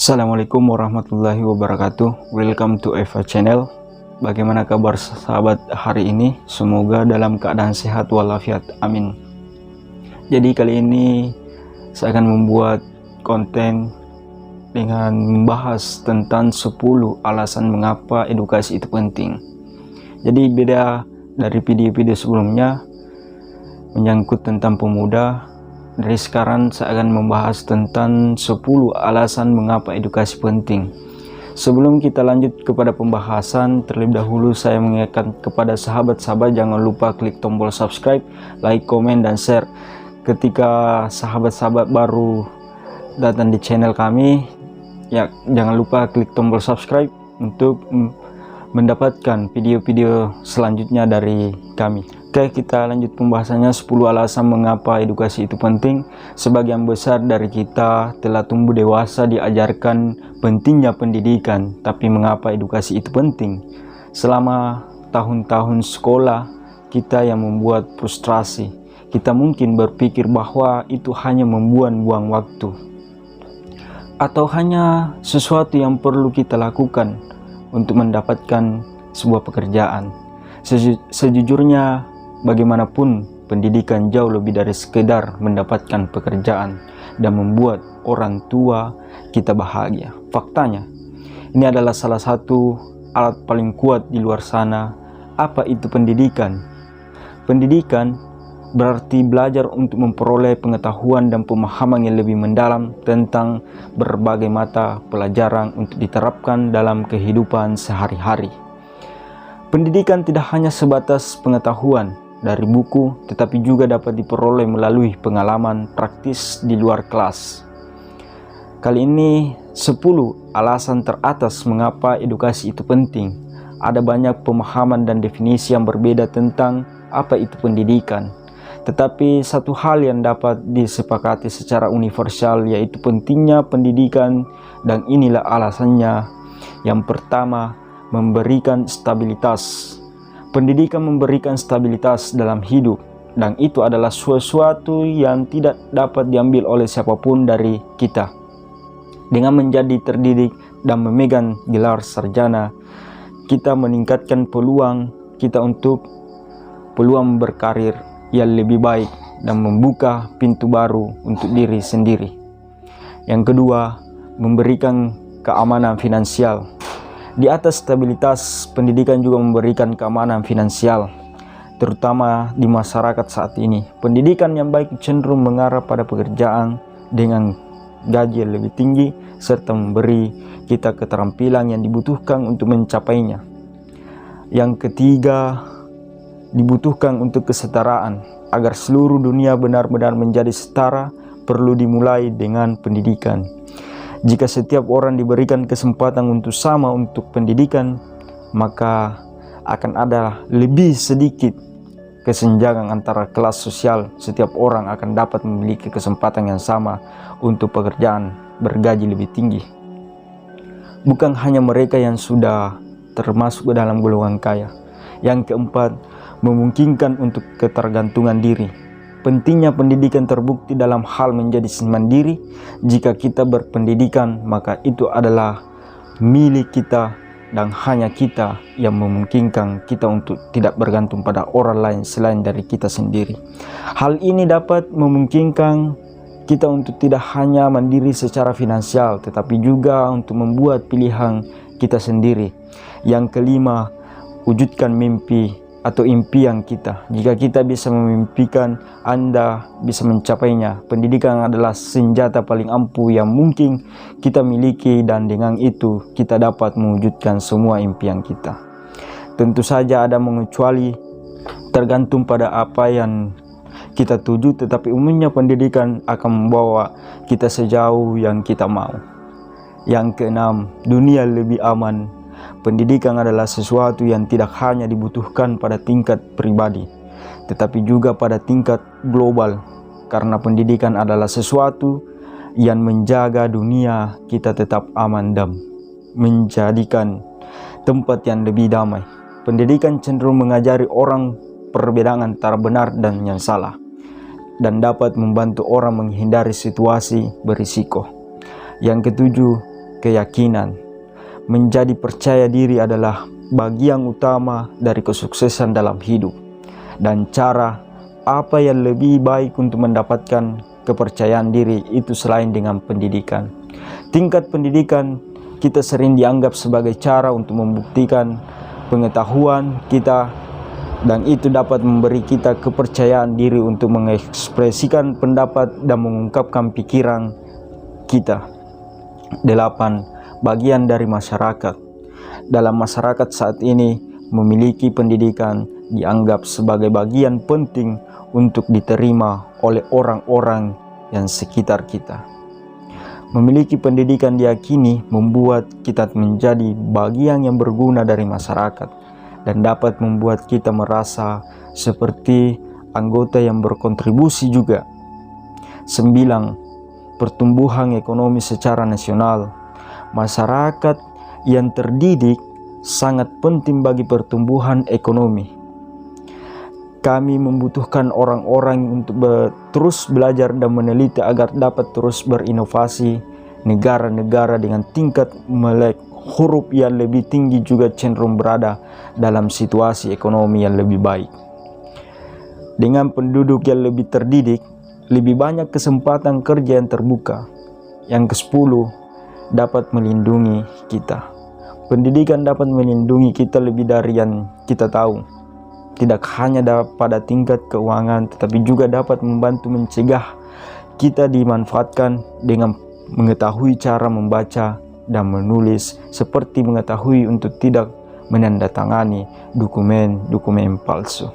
Assalamualaikum warahmatullahi wabarakatuh. Welcome to Eva Channel. Bagaimana kabar sahabat hari ini? Semoga dalam keadaan sehat walafiat. Amin. Jadi kali ini saya akan membuat konten dengan membahas tentang 10 alasan mengapa edukasi itu penting. Jadi beda dari video-video sebelumnya menyangkut tentang pemuda. Dari sekarang saya akan membahas tentang 10 alasan mengapa edukasi penting. Sebelum kita lanjut kepada pembahasan, terlebih dahulu saya mengingatkan kepada sahabat-sahabat jangan lupa klik tombol subscribe, like, komen, dan share. Ketika sahabat-sahabat baru datang di channel kami, ya jangan lupa klik tombol subscribe untuk mendapatkan video-video selanjutnya dari kami. Oke, kita lanjut pembahasannya. 10 alasan mengapa edukasi itu penting. Sebagian besar dari kita telah tumbuh dewasa diajarkan pentingnya pendidikan, tapi mengapa edukasi itu penting? Selama tahun-tahun sekolah, kita yang membuat frustrasi. Kita mungkin berpikir bahwa itu hanya membuang-buang waktu, atau hanya sesuatu yang perlu kita lakukan untuk mendapatkan sebuah pekerjaan. Sejujurnya, bagaimanapun pendidikan jauh lebih dari sekedar mendapatkan pekerjaan dan membuat orang tua kita bahagia. Faktanya, ini adalah salah satu alat paling kuat di luar sana. Apa itu pendidikan? Pendidikan berarti belajar untuk memperoleh pengetahuan dan pemahaman yang lebih mendalam tentang berbagai mata pelajaran untuk diterapkan dalam kehidupan sehari-hari. Pendidikan tidak hanya sebatas pengetahuan dari buku, tetapi juga dapat diperoleh melalui pengalaman praktis di luar kelas. Kali ini 10 alasan teratas mengapa edukasi itu penting. Ada banyak pemahaman dan definisi yang berbeda tentang apa itu pendidikan. Tetapi satu hal yang dapat disepakati secara universal yaitu pentingnya pendidikan, dan inilah alasannya. Yang pertama, memberikan stabilitas. Pendidikan memberikan stabilitas dalam hidup, dan itu adalah sesuatu yang tidak dapat diambil oleh siapapun dari kita. Dengan menjadi terdidik dan memegang gelar sarjana, kita meningkatkan peluang kita untuk peluang berkarir yang lebih baik dan membuka pintu baru untuk diri sendiri. Yang kedua, memberikan keamanan finansial. Di atas stabilitas, pendidikan juga memberikan keamanan finansial, terutama di masyarakat saat ini. Pendidikan yang baik cenderung mengarah pada pekerjaan dengan gaji yang lebih tinggi, serta memberi kita keterampilan yang dibutuhkan untuk mencapainya. Yang ketiga, dibutuhkan untuk kesetaraan. Agar seluruh dunia benar-benar menjadi setara, perlu dimulai dengan pendidikan. Jika setiap orang diberikan kesempatan untuk sama untuk pendidikan, maka akan ada lebih sedikit kesenjangan antara kelas sosial. Setiap orang akan dapat memiliki kesempatan yang sama untuk pekerjaan bergaji lebih tinggi. Bukan hanya mereka yang sudah termasuk ke dalam golongan kaya. Yang keempat, memungkinkan untuk ketergantungan diri. Pentingnya pendidikan terbukti dalam hal menjadi mandiri. Jika kita berpendidikan, maka itu adalah milik kita dan hanya kita yang memungkinkan kita untuk tidak bergantung pada orang lain selain dari kita sendiri. Hal ini dapat memungkinkan kita untuk tidak hanya mandiri secara finansial, tetapi juga untuk membuat pilihan kita sendiri. Yang kelima, wujudkan mimpi atau impian kita. Jika kita bisa memimpikan, Anda bisa mencapainya. Pendidikan adalah senjata paling ampuh yang mungkin kita miliki, dan dengan itu kita dapat mewujudkan semua impian kita. Tentu saja ada mengecuali, tergantung pada apa yang kita tuju, tetapi umumnya pendidikan akan membawa kita sejauh yang kita mau. Yang keenam, dunia lebih aman. Pendidikan adalah sesuatu yang tidak hanya dibutuhkan pada tingkat pribadi, tetapi juga pada tingkat global, karena pendidikan adalah sesuatu yang menjaga dunia kita tetap aman dan menjadikan tempat yang lebih damai. Pendidikan cenderung mengajari orang perbedaan antara benar dan yang salah, dan dapat membantu orang menghindari situasi berisiko. Yang ketujuh, berkeyakinan. Menjadi percaya diri adalah bagian utama dari kesuksesan dalam hidup. Dan cara apa yang lebih baik untuk mendapatkan kepercayaan diri itu selain dengan pendidikan. Tingkat pendidikan kita sering dianggap sebagai cara untuk membuktikan pengetahuan kita, dan itu dapat memberi kita kepercayaan diri untuk mengekspresikan pendapat dan mengungkapkan pikiran kita. 8. Bagian dari masyarakat. Dalam masyarakat saat ini, memiliki pendidikan dianggap sebagai bagian penting untuk diterima oleh orang-orang yang sekitar kita. Memiliki pendidikan diyakini membuat kita menjadi bagian yang berguna dari masyarakat dan dapat membuat kita merasa seperti anggota yang berkontribusi juga. 9. Pertumbuhan ekonomi secara nasional. Masyarakat yang terdidik sangat penting bagi pertumbuhan ekonomi. Kami membutuhkan orang-orang untuk terus belajar dan meneliti agar dapat terus berinovasi. Negara-negara dengan tingkat melek huruf yang lebih tinggi juga cenderung berada dalam situasi ekonomi yang lebih baik. Dengan penduduk yang lebih terdidik, lebih banyak kesempatan kerja yang terbuka. Yang ke-10, dapat melindungi kita. Pendidikan dapat melindungi kita lebih dari yang kita tahu. Tidak hanya pada tingkat keuangan, tetapi juga dapat membantu mencegah kita dimanfaatkan dengan mengetahui cara membaca dan menulis, seperti mengetahui untuk tidak menandatangani dokumen-dokumen palsu.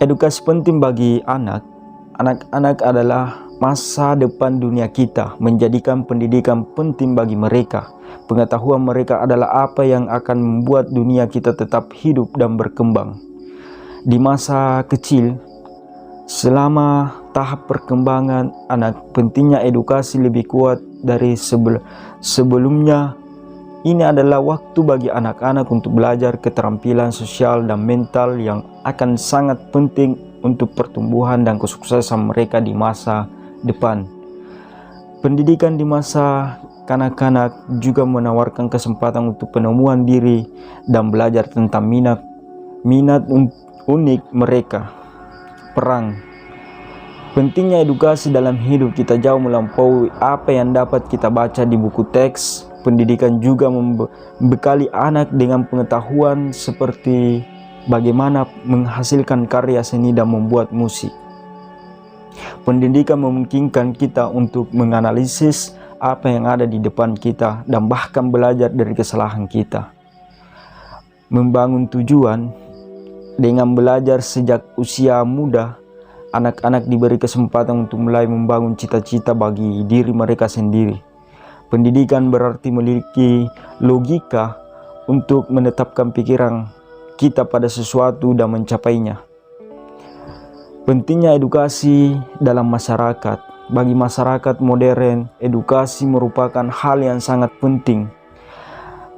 Edukasi penting bagi anak. Anak-anak adalah masa depan dunia kita. Menjadikan pendidikan penting bagi mereka. Pengetahuan mereka adalah apa yang akan membuat dunia kita tetap hidup dan berkembang. Di masa kecil, selama tahap perkembangan anak, pentingnya edukasi lebih kuat dari sebelumnya. Ini adalah waktu bagi anak-anak untuk belajar keterampilan sosial dan mental yang akan sangat penting untuk pertumbuhan dan kesuksesan mereka di masa depan. Pendidikan di masa kanak-kanak juga menawarkan kesempatan untuk penemuan diri dan belajar tentang minat unik mereka. Perang. Pentingnya edukasi dalam hidup kita jauh melampaui apa yang dapat kita baca di buku teks. Pendidikan juga membekali anak dengan pengetahuan seperti bagaimana menghasilkan karya seni dan membuat musik. Pendidikan memungkinkan kita untuk menganalisis apa yang ada di depan kita dan bahkan belajar dari kesalahan kita. Membangun tujuan. Dengan belajar sejak usia muda, anak-anak diberi kesempatan untuk mulai membangun cita-cita bagi diri mereka sendiri. Pendidikan berarti memiliki logika untuk menetapkan pikiran kita pada sesuatu dan mencapainya. Pentingnya edukasi dalam masyarakat. Bagi masyarakat modern, edukasi merupakan hal yang sangat penting.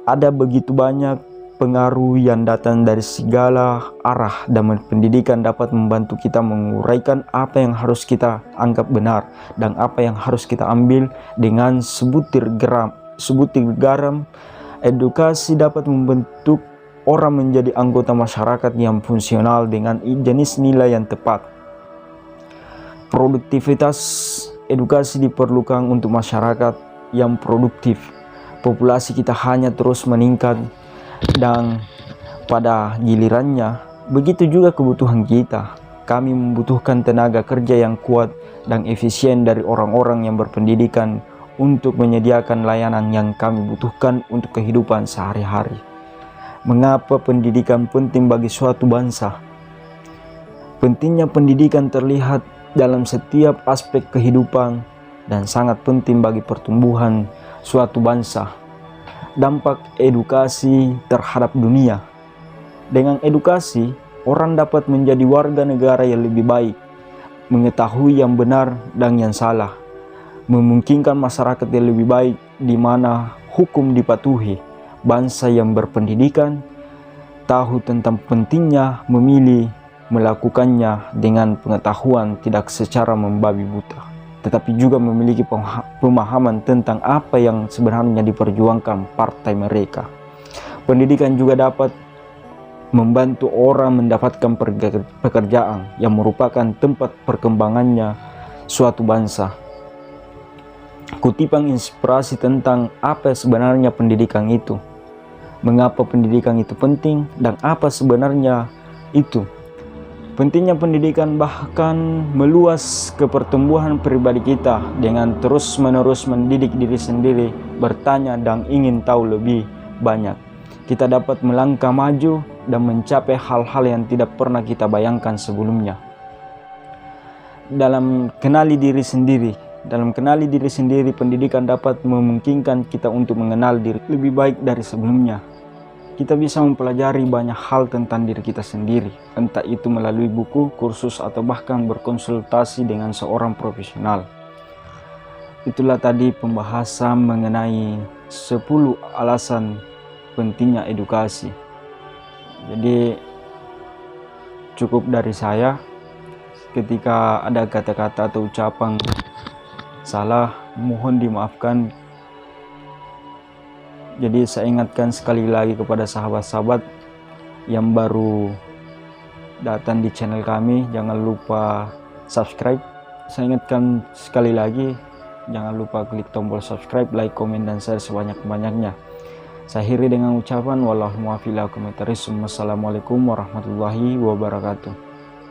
Ada begitu banyak pengaruh yang datang dari segala arah, dan pendidikan dapat membantu kita menguraikan apa yang harus kita anggap benar dan apa yang harus kita ambil dengan sebutir garam. Edukasi dapat membentuk orang menjadi anggota masyarakat yang fungsional dengan jenis nilai yang tepat. Produktivitas edukasi diperlukan untuk masyarakat yang produktif. Populasi kita hanya terus meningkat, dan pada gilirannya begitu juga kebutuhan kita. Kami membutuhkan tenaga kerja yang kuat dan efisien dari orang-orang yang berpendidikan untuk menyediakan layanan yang kami butuhkan untuk kehidupan sehari-hari. Mengapa pendidikan penting bagi suatu bangsa? Pentingnya pendidikan terlihat dalam setiap aspek kehidupan dan sangat penting bagi pertumbuhan suatu bangsa. Dampak edukasi terhadap dunia. Dengan edukasi, orang dapat menjadi warga negara yang lebih baik, mengetahui yang benar dan yang salah, memungkinkan masyarakat yang lebih baik di mana hukum dipatuhi. Bangsa yang berpendidikan tahu tentang pentingnya memilih, melakukannya dengan pengetahuan, tidak secara membabi buta. tetapi juga memiliki pemahaman tentang apa yang sebenarnya diperjuangkan partai mereka. Pendidikan juga dapat membantu orang mendapatkan pekerjaan yang merupakan tempat perkembangannya suatu bangsa. Kutipan inspirasi tentang apa sebenarnya pendidikan itu, mengapa pendidikan itu penting, dan apa sebenarnya itu. Pentingnya pendidikan bahkan meluas ke pertumbuhan pribadi kita dengan terus-menerus mendidik diri sendiri, bertanya dan ingin tahu lebih banyak. Kita dapat melangkah maju dan mencapai hal-hal yang tidak pernah kita bayangkan sebelumnya. Dalam kenali diri sendiri, pendidikan dapat memungkinkan kita untuk mengenal diri lebih baik dari sebelumnya. Kita bisa mempelajari banyak hal tentang diri kita sendiri, entah itu melalui buku, kursus, atau bahkan berkonsultasi dengan seorang profesional. Itulah tadi pembahasan mengenai 10 alasan pentingnya edukasi. Jadi cukup dari saya. Ketika ada kata-kata atau ucapan salah, mohon dimaafkan. Jadi saya ingatkan sekali lagi kepada sahabat-sahabat yang baru datang di channel kami, jangan lupa subscribe. Saya ingatkan sekali lagi, jangan lupa klik tombol subscribe, like, komen, dan share sebanyak-banyaknya. Saya akhiri dengan ucapan wallahul muwaffiq ila aqwamit thoriq. Wassalamualaikum warahmatullahi wabarakatuh.